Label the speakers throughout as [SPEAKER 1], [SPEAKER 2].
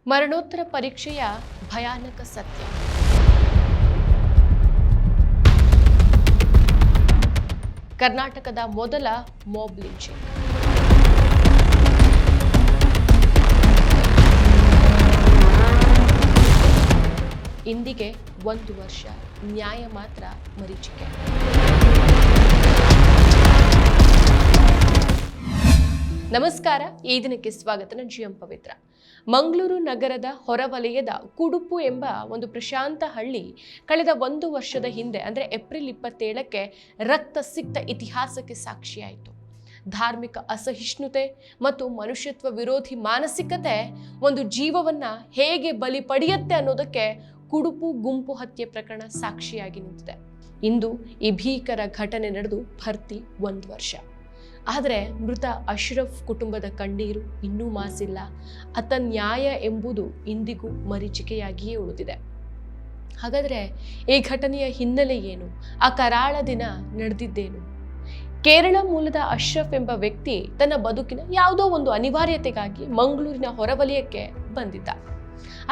[SPEAKER 1] ಮರಣೋತ್ತರ ಪರೀಕ್ಷೆಯ ಭಯಾನಕ ಸತ್ಯ. ಕರ್ನಾಟಕದ ಮೊದಲ ಮಾಬ್ ಲಿಂಚಿಂಗ್. ಇಂದಿಗೆ 1 ವರ್ಷ, ನ್ಯಾಯ ಮಾತ್ರ ಮರೀಚಿಕೆ. ನಮಸ್ಕಾರ, ಈ ದಿನಕ್ಕೆ ಸ್ವಾಗತ. ನಾನು ಜಿಎಂ ಪವಿತ್ರ. ಮಂಗಳೂರು ನಗರದ ಹೊರವಲಯದ ಕುಡುಪು ಎಂಬ ಒಂದು ಪ್ರಶಾಂತ ಹಳ್ಳಿ ಕಳೆದ 1 ವರ್ಷದ ಹಿಂದೆ ಅಂದರೆ ಏಪ್ರಿಲ್ 27ಕ್ಕೆ ರಕ್ತಸಿಕ್ತ ಇತಿಹಾಸಕ್ಕೆ ಸಾಕ್ಷಿಯಾಯಿತು. ಧಾರ್ಮಿಕ ಅಸಹಿಷ್ಣುತೆ ಮತ್ತು ಮನುಷ್ಯತ್ವ ವಿರೋಧಿ ಮಾನಸಿಕತೆ ಒಂದು ಜೀವವನ್ನ ಹೇಗೆ ಬಲಿ ಪಡೆಯುತ್ತೆ ಅನ್ನೋದಕ್ಕೆ ಕುಡುಪು ಗುಂಪು ಹತ್ಯೆ ಪ್ರಕರಣ ಸಾಕ್ಷಿಯಾಗಿ ನಿಂತಿದೆ. ಇಂದು ಈ ಭೀಕರ ಘಟನೆ ನಡೆದು ಭರ್ತಿ 1 ವರ್ಷ. ಆದರೆ ಮೃತ ಅಶ್ರಫ್ ಕುಟುಂಬದ ಕಣ್ಣೀರು ಇನ್ನೂ ಮಾಸಿಲ್ಲ. ಆತ ನ್ಯಾಯ ಎಂಬುದು ಇಂದಿಗೂ ಮರೀಚಿಕೆಯಾಗಿಯೇ ಉಳಿದಿದೆ. ಹಾಗಾದರೆ ಈ ಘಟನೆಯ ಹಿನ್ನೆಲೆ ಏನು? ಆ ಕರಾಳ ದಿನ ನಡೆದಿದ್ದೇನು? ಕೇರಳ ಮೂಲದ ಅಶ್ರಫ್ ಎಂಬ ವ್ಯಕ್ತಿ ತನ್ನ ಬದುಕಿನ ಯಾವುದೋ ಒಂದು ಅನಿವಾರ್ಯತೆಗಾಗಿ ಮಂಗಳೂರಿನ ಹೊರವಲಯಕ್ಕೆ ಬಂದಿದ್ದ.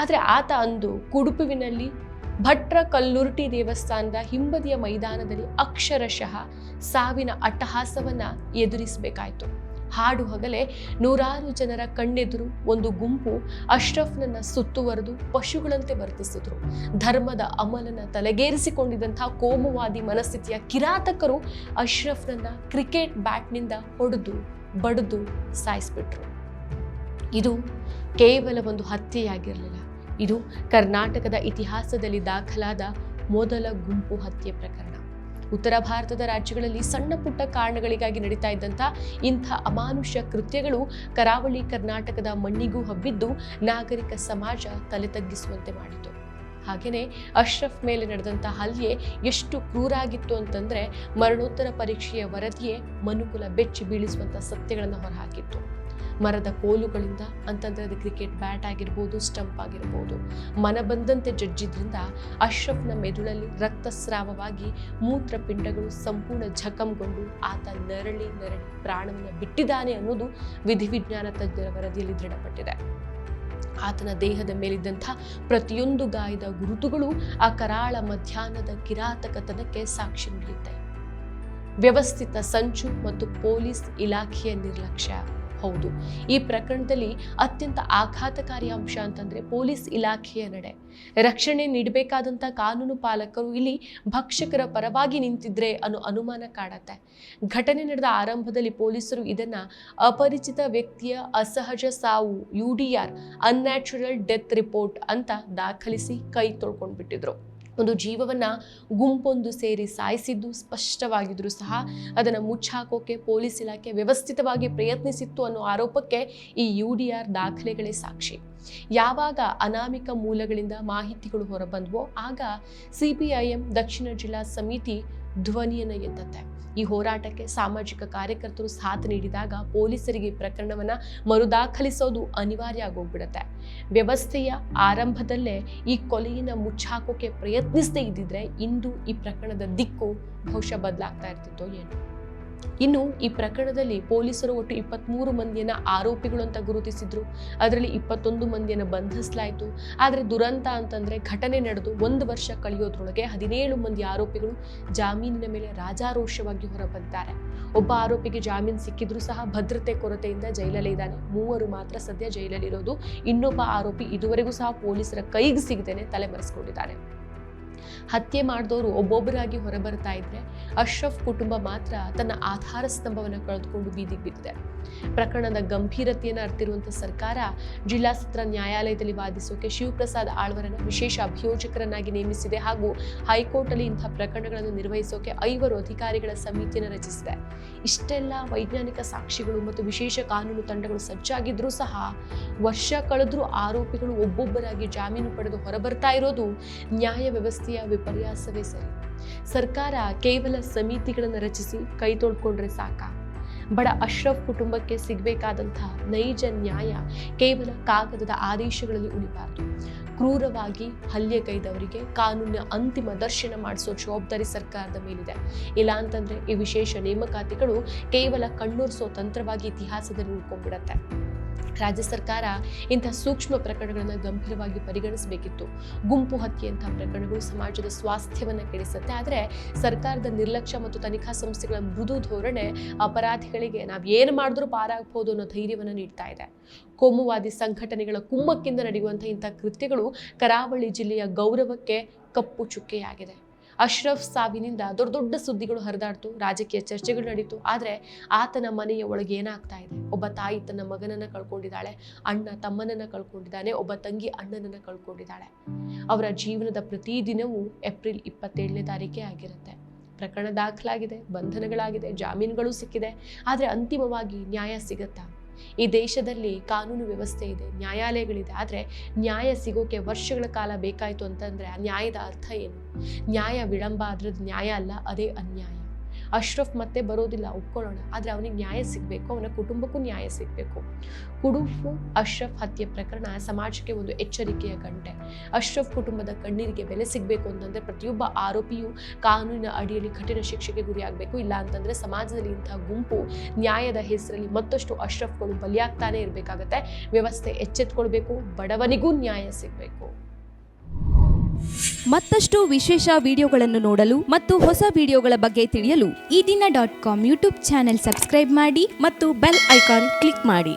[SPEAKER 1] ಆದರೆ ಆತ ಅಂದು ಕುಡುಪುವಿನಲ್ಲಿ ಭಟ್ರ ಕಲ್ಲುರ್ಟಿ ದೇವಸ್ಥಾನದ ಹಿಂಬದಿಯ ಮೈದಾನದಲ್ಲಿ ಅಕ್ಷರಶಃ ಸಾವಿನ ಅಟ್ಟಹಾಸವನ್ನ ಎದುರಿಸಬೇಕಾಯಿತು. ಹಾಡು ಹಗಲೇ ನೂರಾರು ಜನರ ಕಣ್ಣೆದುರು ಒಂದು ಗುಂಪು ಅಶ್ರಫ್ನನ್ನ ಸುತ್ತುವರೆದು ಪಶುಗಳಂತೆ ವರ್ತಿಸಿದ್ರು. ಧರ್ಮದ ಅಮಲನ ತಲೆಗೇರಿಸಿಕೊಂಡಿದ್ದಂತಹ ಕೋಮುವಾದಿ ಮನಸ್ಥಿತಿಯ ಕಿರಾತಕರು ಅಶ್ರಫ್ನನ್ನ ಕ್ರಿಕೆಟ್ ಬ್ಯಾಟ್ನಿಂದ ಹೊಡೆದು ಬಡಿದು ಸಾಯಿಸ್ಬಿಟ್ರು. ಇದು ಕೇವಲ ಒಂದು ಹತ್ಯೆಯಾಗಿರಲಿಲ್ಲ. ಇದು ಕರ್ನಾಟಕದ ಇತಿಹಾಸದಲ್ಲಿ ದಾಖಲಾದ ಮೊದಲ ಗುಂಪು ಹತ್ಯೆ ಪ್ರಕರಣ. ಉತ್ತರ ಭಾರತದ ರಾಜ್ಯಗಳಲ್ಲಿ ಸಣ್ಣ ಪುಟ್ಟ ಕಾರಣಗಳಿಗಾಗಿ ನಡೀತಾ ಇದ್ದಂಥ ಇಂಥ ಅಮಾನುಷ ಕೃತ್ಯಗಳು ಕರಾವಳಿ ಕರ್ನಾಟಕದ ಮಣ್ಣಿಗೂ ಹಬ್ಬಿದ್ದು ನಾಗರಿಕ ಸಮಾಜ ತಲೆ ತಗ್ಗಿಸುವಂತೆ ಮಾಡಿತು. ಹಾಗೆಯೇ ಅಶ್ರಫ್ ಮೇಲೆ ನಡೆದಂಥ ಹಲ್ಲೆ ಎಷ್ಟು ಕ್ರೂರಾಗಿತ್ತು ಅಂತಂದ್ರೆ ಮರಣೋತ್ತರ ಪರೀಕ್ಷೆಯ ವರದಿಯೇ ಮನುಕುಲ ಬೆಚ್ಚಿ ಬೀಳಿಸುವಂಥ ಸತ್ಯಗಳನ್ನು ಹೊರಹಾಕಿತ್ತು. ಮರದ ಕೋಲುಗಳಿಂದ ಅಂತಂದ್ರೆ ಅದು ಕ್ರಿಕೆಟ್ ಬ್ಯಾಟ್ ಆಗಿರ್ಬೋದು, ಸ್ಟಂಪ್ ಆಗಿರ್ಬೋದು, ಮನ ಬಂದಂತೆ ಜಜ್ಜಿದ್ರಿಂದ ಅಶ್ರಫ್ನ ಮೆದುಳಲ್ಲಿ ರಕ್ತಸ್ರಾವವಾಗಿ ಮೂತ್ರಪಿಂಡಗಳು ಸಂಪೂರ್ಣ ಜಖಂಗೊಂಡು ಆತ ನರಳಿ ಪ್ರಾಣವನ್ನು ಬಿಟ್ಟಿದ್ದಾನೆ ಅನ್ನೋದು ವಿಧಿವಿಜ್ಞಾನ ತಜ್ಞರ ವರದಿಯಲ್ಲಿ ದೃಢಪಟ್ಟಿದೆ. ಆತನ ದೇಹದ ಮೇಲಿದ್ದಂಥ ಪ್ರತಿಯೊಂದು ಗಾಯದ ಗುರುತುಗಳು ಆ ಕರಾಳ ಮಧ್ಯಾಹ್ನದ ಕಿರಾತಕತನಕ್ಕೆ ಸಾಕ್ಷಿ ನುಡಿಯುತ್ತೆ. ವ್ಯವಸ್ಥಿತ ಸಂಚು ಮತ್ತು ಪೊಲೀಸ್ ಇಲಾಖೆಯ ನಿರ್ಲಕ್ಷ್ಯ. ಹೌದು, ಈ ಪ್ರಕರಣದಲ್ಲಿ ಅತ್ಯಂತ ಆಘಾತಕಾರಿ ಅಂಶ ಅಂತಂದ್ರೆ ಪೊಲೀಸ್ ಇಲಾಖೆಯ ನಡೆ. ರಕ್ಷಣೆ ನೀಡಬೇಕಾದಂಥ ಕಾನೂನು ಪಾಲಕರು ಇಲ್ಲಿ ಭಕ್ಷಕರ ಪರವಾಗಿ ನಿಂತಿದ್ರೆ ಅನ್ನೋ ಅನುಮಾನ ಕಾಡತ್ತೆ. ಘಟನೆ ನಡೆದ ಆರಂಭದಲ್ಲಿ ಪೊಲೀಸರು ಇದನ್ನ ಅಪರಿಚಿತ ವ್ಯಕ್ತಿಯ ಅಸಹಜ ಸಾವು UDR ಅನ್ಯಾಚುರಲ್ ಡೆತ್ ರಿಪೋರ್ಟ್ ಅಂತ ದಾಖಲಿಸಿ ಕೈ ತೊಳ್ಕೊಂಡ್ಬಿಟ್ಟಿದ್ರು. ಒಂದು ಜೀವವನ್ನ ಗುಂಪೊಂದು ಸೇರಿ ಸಾಯಿಸಿದ್ದು ಸ್ಪಷ್ಟವಾಗಿದ್ರು ಸಹ ಅದನ್ನು ಮುಚ್ಚಾಕೋಕೆ ಪೊಲೀಸ್ ಇಲಾಖೆ ವ್ಯವಸ್ಥಿತವಾಗಿ ಪ್ರಯತ್ನಿಸಿತ್ತು ಅನ್ನೋ ಆರೋಪಕ್ಕೆ ಈ UDR ದಾಖಲೆಗಳೇ ಸಾಕ್ಷಿ. ಯಾವಾಗ ಅನಾಮಿಕ ಮೂಲಗಳಿಂದ ಮಾಹಿತಿಗಳು ಹೊರಬಂದ್ವೋ ಆಗ CPIM ದಕ್ಷಿಣ ಜಿಲ್ಲಾ ಸಮಿತಿ ಧ್ವನಿಯನ್ನು ಎತ್ತತ್ತೆ. ಈ ಹೋರಾಟಕ್ಕೆ ಸಾಮಾಜಿಕ ಕಾರ್ಯಕರ್ತರು ಸಾಥ್ ನೀಡಿದಾಗ ಪೊಲೀಸರಿಗೆ ಪ್ರಕರಣವನ್ನ ಮರುದಾಖಲಿಸೋದು ಅನಿವಾರ್ಯ ಆಗೋಗ್ಬಿಡತ್ತೆ. ವ್ಯವಸ್ಥೆಯ ಆರಂಭದಲ್ಲೇ ಈ ಕೊಲೆಯನ್ನು ಮುಚ್ಚಾಕೋಕೆ ಪ್ರಯತ್ನಿಸದೇ ಇದ್ದಿದ್ರೆ ಇಂದು ಈ ಪ್ರಕರಣದ ದಿಕ್ಕು ಬಹುಶಃ ಬದಲಾಗ್ತಾ ಇರ್ತಿತ್ತೋ ಏನು. ಇನ್ನು ಈ ಪ್ರಕರಣದಲ್ಲಿ ಪೊಲೀಸರು ಒಟ್ಟು 23 ಮಂದಿಯನ್ನ ಆರೋಪಿಗಳು ಅಂತ ಗುರುತಿಸಿದ್ರು. ಅದರಲ್ಲಿ 21 ಮಂದಿಯನ್ನ ಬಂಧಿಸಲಾಯಿತು. ಆದರೆ ದುರಂತ ಅಂತಂದ್ರೆ ಘಟನೆ ನಡೆದು 1 ವರ್ಷ ಕಳೆಯೋದ್ರೊಳಗೆ 17 ಮಂದಿ ಆರೋಪಿಗಳು ಜಾಮೀನಿನ ಮೇಲೆ ರಾಜಾರೋಷವಾಗಿ ಹೊರಬಂದಿದ್ದಾರೆ. ಒಬ್ಬ ಆರೋಪಿಗೆ ಜಾಮೀನು ಸಿಕ್ಕಿದ್ರು ಸಹ ಭದ್ರತೆ ಕೊರತೆಯಿಂದ ಜೈಲಲ್ಲೇ ಇದ್ದಾನೆ. 3 ಮಾತ್ರ ಸದ್ಯ ಜೈಲಲ್ಲಿರೋದು. ಇನ್ನೊಬ್ಬ ಆರೋಪಿ ಇದುವರೆಗೂ ಸಹ ಪೊಲೀಸರ ಕೈಗೆ ಸಿಗದೇನೆ ತಲೆಮರೆಸ್ಕೊಂಡಿದ್ದಾನೆ. ಹತ್ಯೆ ಮಾಡಿದವರು ಒಬ್ಬೊಬ್ಬರಾಗಿ ಹೊರಬರ್ತಾ ಇದ್ರೆ ಅಶ್ರಫ್ ಕುಟುಂಬ ಮಾತ್ರ ತನ್ನ ಆಧಾರ ಸ್ತಂಭವನ್ನು ಕಳೆದುಕೊಂಡು ಬೀದಿಗೆ ಬಿದ್ದಿದೆ. ಪ್ರಕರಣದ ಗಂಭೀರತೆಯನ್ನು ಅರಿತಿರುವಂತಹ ಸರ್ಕಾರ ಜಿಲ್ಲಾ ಸತ್ರ ನ್ಯಾಯಾಲಯದಲ್ಲಿ ವಾದಿಸೋಕೆ ಶಿವಪ್ರಸಾದ್ ಆಳ್ವರನ್ನ ವಿಶೇಷ ಅಭಿಯೋಜಕರನ್ನಾಗಿ ನೇಮಿಸಿದೆ. ಹಾಗೂ ಹೈಕೋರ್ಟ್ ಅಲ್ಲಿ ಇಂತಹ ಪ್ರಕರಣಗಳನ್ನು ನಿರ್ವಹಿಸೋಕೆ 5 ಅಧಿಕಾರಿಗಳ ಸಮಿತಿಯನ್ನು ರಚಿಸಿದೆ. ಇಷ್ಟೆಲ್ಲ ವೈಜ್ಞಾನಿಕ ಸಾಕ್ಷಿಗಳು ಮತ್ತು ವಿಶೇಷ ಕಾನೂನು ತಂಡಗಳು ಸಜ್ಜಾಗಿದ್ರೂ ಸಹ ವರ್ಷ ಕಳೆದ್ರೂ ಆರೋಪಿಗಳು ಒಬ್ಬೊಬ್ಬರಾಗಿ ಜಾಮೀನು ಪಡೆದು ಹೊರಬರ್ತಾ ಇರೋದು ನ್ಯಾಯ ವ್ಯವಸ್ಥೆಯ ವಿಪರ್ಯಾಸವೇ ಸರಿ. ಸರ್ಕಾರ ಕೇವಲ ಸಮಿತಿಗಳನ್ನು ರಚಿಸಿ ಕೈ ತೊಳ್ಕೊಂಡ್ರೆ ಸಾಕ? ಬಡ ಅಶ್ರಫ್ ಕುಟುಂಬಕ್ಕೆ ಸಿಗಬೇಕಾದಂತಹ ನೈಜ ನ್ಯಾಯ ಕೇವಲ ಕಾಗದದ ಆದೇಶಗಳಲ್ಲಿ ಉಳಿಬಾರದು. ಕ್ರೂರವಾಗಿ ಹಲ್ಲೆಗೈದವರಿಗೆ ಕಾನೂನಿನ ಅಂತಿಮ ದರ್ಶನ ಮಾಡಿಸೋ ಜವಾಬ್ದಾರಿ ಸರ್ಕಾರದ ಮೇಲಿದೆ. ಇಲ್ಲ ಅಂತಂದ್ರೆ ಈ ವಿಶೇಷ ನೇಮಕಾತಿಗಳು ಕೇವಲ ಕಣ್ಣೊರೆಸೋ ತಂತ್ರವಾಗಿ ಇತಿಹಾಸದಲ್ಲಿ ಉಳ್ಕೊಂಡ್ಬಿಡತ್ತೆ. ರಾಜ್ಯ ಸರ್ಕಾರ ಇಂಥ ಸೂಕ್ಷ್ಮ ಪ್ರಕರಣಗಳನ್ನು ಗಂಭೀರವಾಗಿ ಪರಿಗಣಿಸಬೇಕಿತ್ತು. ಗುಂಪು ಹತ್ಯೆಯಂತಹ ಪ್ರಕರಣಗಳು ಸಮಾಜದ ಸ್ವಾಸ್ಥ್ಯವನ್ನು ಕೆಡಿಸುತ್ತೆ. ಆದರೆ ಸರ್ಕಾರದ ನಿರ್ಲಕ್ಷ್ಯ ಮತ್ತು ತನಿಖಾ ಸಂಸ್ಥೆಗಳ ಮೃದು ಧೋರಣೆ ಅಪರಾಧಿಗಳಿಗೆ ನಾವು ಏನು ಮಾಡಿದ್ರೂ ಪಾರಾಗಬಹುದು ಅನ್ನೋ ಧೈರ್ಯವನ್ನು ನೀಡ್ತಾ ಇದೆ. ಕೋಮುವಾದಿ ಸಂಘಟನೆಗಳ ಕುಮ್ಮಕ್ಕಿಂದ ನಡೆಯುವಂತಹ ಇಂಥ ಕೃತ್ಯಗಳು ಕರಾವಳಿ ಜಿಲ್ಲೆಯ ಗೌರವಕ್ಕೆ ಕಪ್ಪು ಚುಕ್ಕೆಯಾಗಿದೆ. ಅಶ್ರಫ್ ಸಾವಿನಿಂದ ದೊಡ್ಡ ದೊಡ್ಡ ಸುದ್ದಿಗಳು ಹರಿದಾಡ್ತು, ರಾಜಕೀಯ ಚರ್ಚೆಗಳು ನಡೀತು. ಆದರೆ ಆತನ ಮನೆಯ ಒಳಗೆ ಏನಾಗ್ತಾ ಇದೆ? ಒಬ್ಬ ತಾಯಿ ತನ್ನ ಮಗನನ್ನ ಕಳ್ಕೊಂಡಿದ್ದಾಳೆ, ಅಣ್ಣ ತಮ್ಮನನ್ನ ಕಳ್ಕೊಂಡಿದ್ದಾನೆ, ಒಬ್ಬ ತಂಗಿ ಅಣ್ಣನನ್ನ ಕಳ್ಕೊಂಡಿದ್ದಾಳೆ. ಅವರ ಜೀವನದ ಪ್ರತಿದಿನವೂ ಏಪ್ರಿಲ್ 27ನೇ ತಾರೀಕೆ ಆಗಿರುತ್ತೆ. ಪ್ರಕರಣ ದಾಖಲಾಗಿದೆ, ಬಂಧನಗಳಾಗಿದೆ, ಜಾಮೀನುಗಳು ಸಿಕ್ಕಿದೆ. ಆದರೆ ಅಂತಿಮವಾಗಿ ನ್ಯಾಯ ಸಿಗತ್ತಾ? ಈ ದೇಶದಲ್ಲಿ ಕಾನೂನು ವ್ಯವಸ್ಥೆ ಇದೆ, ನ್ಯಾಯಾಲಯಗಳಿದೆ. ಆದರೆ ನ್ಯಾಯ ಸಿಗೋಕೆ ವರ್ಷಗಳ ಕಾಲ ಬೇಕಾಯಿತು ಅಂತಂದ್ರೆ ಆ ನ್ಯಾಯದ ಅರ್ಥ ಏನು? ನ್ಯಾಯ ವಿಳಂಬ ಆದ್ರದ್ದು ನ್ಯಾಯ ಅಲ್ಲ, ಅದೇ ಅನ್ಯಾಯ. ಅಶ್ರಫ್ ಮತ್ತೆ ಬರೋದಿಲ್ಲ, ಒಪ್ಕೊಳ್ಳೋಣ. ಆದರೆ ಅವನಿಗೆ ನ್ಯಾಯ ಸಿಗಬೇಕು, ಅವನ ಕುಟುಂಬಕ್ಕೂ ನ್ಯಾಯ ಸಿಗಬೇಕು. ಕುಡುಪು ಅಶ್ರಫ್ ಹತ್ಯೆ ಪ್ರಕರಣ ಸಮಾಜಕ್ಕೆ ಒಂದು ಎಚ್ಚರಿಕೆಯ ಗಂಟೆ. ಅಶ್ರಫ್ ಕುಟುಂಬದ ಕಣ್ಣೀರಿಗೆ ಬೆಲೆ ಸಿಗಬೇಕು ಅಂತಂದ್ರೆ ಪ್ರತಿಯೊಬ್ಬ ಆರೋಪಿಯು ಕಾನೂನಿನ ಅಡಿಯಲ್ಲಿ ಕಠಿಣ ಶಿಕ್ಷೆಗೆ ಗುರಿಯಾಗಬೇಕು. ಇಲ್ಲ ಅಂತಂದ್ರೆ ಸಮಾಜದಲ್ಲಿ ಇಂತಹ ಗುಂಪು ನ್ಯಾಯದ ಹೆಸರಲ್ಲಿ ಮತ್ತಷ್ಟು ಅಶ್ರಫ್ಗಳು ಬಲಿಯಾಗ್ತಾನೆ ಇರಬೇಕಾಗತ್ತೆ. ವ್ಯವಸ್ಥೆ ಎಚ್ಚೆತ್ಕೊಳ್ಬೇಕು, ಬಡವನಿಗೂ ನ್ಯಾಯ ಸಿಗಬೇಕು.
[SPEAKER 2] ಮತ್ತಷ್ಟು ವಿಶೇಷ ವಿಡಿಯೋಗಳನ್ನು ನೋಡಲು ಮತ್ತು ಹೊಸ ವಿಡಿಯೋಗಳ ಬಗ್ಗೆ ತಿಳಿಯಲು
[SPEAKER 3] ಈ ದಿನ .com ಯೂಟ್ಯೂಬ್ ಚಾನೆಲ್ ಸಬ್ಸ್ಕ್ರೈಬ್ ಮಾಡಿ
[SPEAKER 2] ಮತ್ತು ಬೆಲ್ ಐಕಾನ್ ಕ್ಲಿಕ್ ಮಾಡಿ.